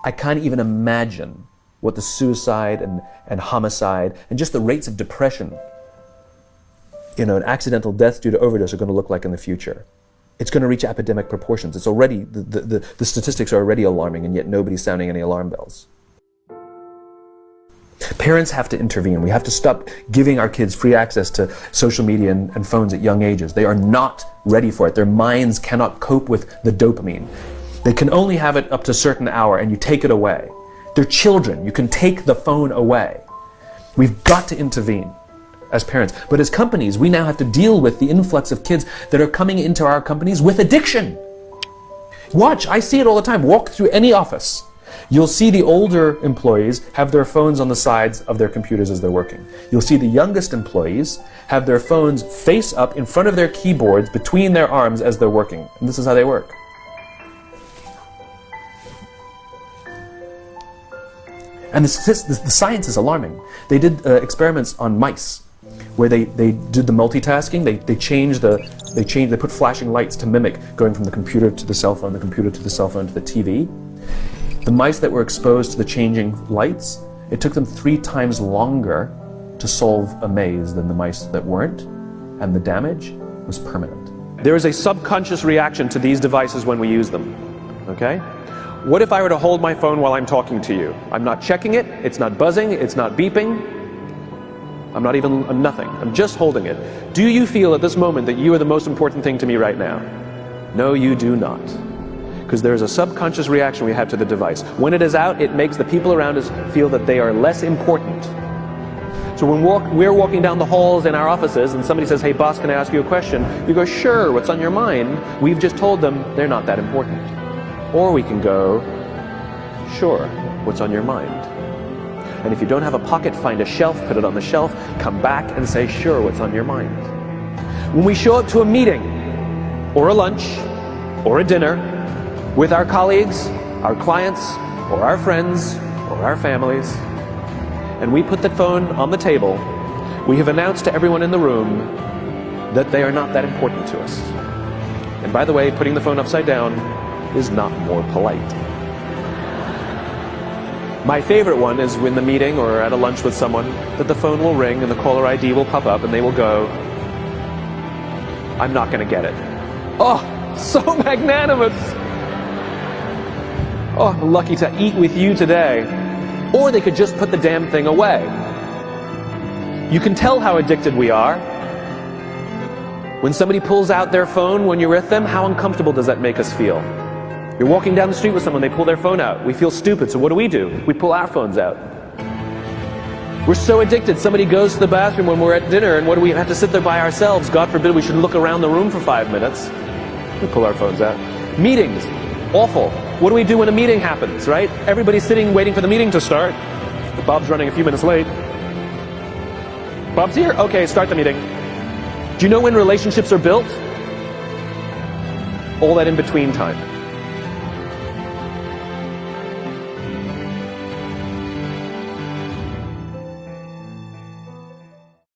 I can't even imagine what the suicide and homicide and just the rates of depression, and accidental deaths due to overdose are going to look like in the future. It's going to reach epidemic proportions. It's already, the statistics are already alarming, and yet nobody's sounding any alarm bells. Parents have to intervene. We have to stop giving our kids free access to social media and phones at young ages. They are not ready for it. Their minds cannot cope with the dopamine. They can only have it up to a certain hour, and you take it away. They're children. You can take the phone away. We've got to intervene as parents. But as companies, we now have to deal with the influx of kids that are coming into our companies with addiction. Watch, I see it all the time. Walk through any office. You'll see the older employees have their phones on the sides of their computers as they're working. You'll see the youngest employees have their phones face up in front of their keyboards between their arms as they're working. And this is how they work. And the science is alarming. They did experiments on mice where they did the multitasking. They put flashing lights to mimic going from the computer to the cell phone, the computer to the cell phone to the TV. The mice that were exposed to the changing lights, it took them 3 times longer to solve a maze than the mice that weren't, and the damage was permanent. There is a subconscious reaction to these devices when we use them, okay? What if I were to hold my phone while I'm talking to you? I'm not checking it, it's not buzzing, it's not beeping, I'm not even nothing, I'm just holding it. Do you feel at this moment that you are the most important thing to me right now? No, you do not. Because there is a subconscious reaction we have to the device. When it is out, it makes the people around us feel that they are less important. So when we're walking down the halls in our offices and somebody says, hey boss, can I ask you a question? You go, sure, what's on your mind? We've just told them they're not that important. Or we can go, sure, what's on your mind? And if you don't have a pocket, find a shelf, put it on the shelf, come back and say, sure, what's on your mind? When we show up to a meeting, or a lunch, or a dinner, with our colleagues, our clients, or our friends, or our families, and we put the phone on the table, we have announced to everyone in the room that they are not that important to us. And by the way, putting the phone upside down is not more polite. My favorite one is when the meeting or at a lunch with someone, that the phone will ring and the caller ID will pop up and they will go, I'm not going to get it. Oh, so magnanimous. Oh, I'm lucky to eat with you today. Or they could just put the damn thing away. You can tell how addicted we are. When somebody pulls out their phone when you're with them, how uncomfortable does that make us feel? You're walking down the street with someone, they pull their phone out. We feel stupid, so what do? We pull our phones out. We're so addicted. Somebody goes to the bathroom when we're at dinner, and what do we have to sit there by ourselves? God forbid we should look around the room for 5 minutes. We pull our phones out. Meetings, awful. What do we do when a meeting happens, right? Everybody's sitting waiting for the meeting to start. Bob's running a few minutes late. Bob's here? Okay, start the meeting. Do you know when relationships are built? All that in between time.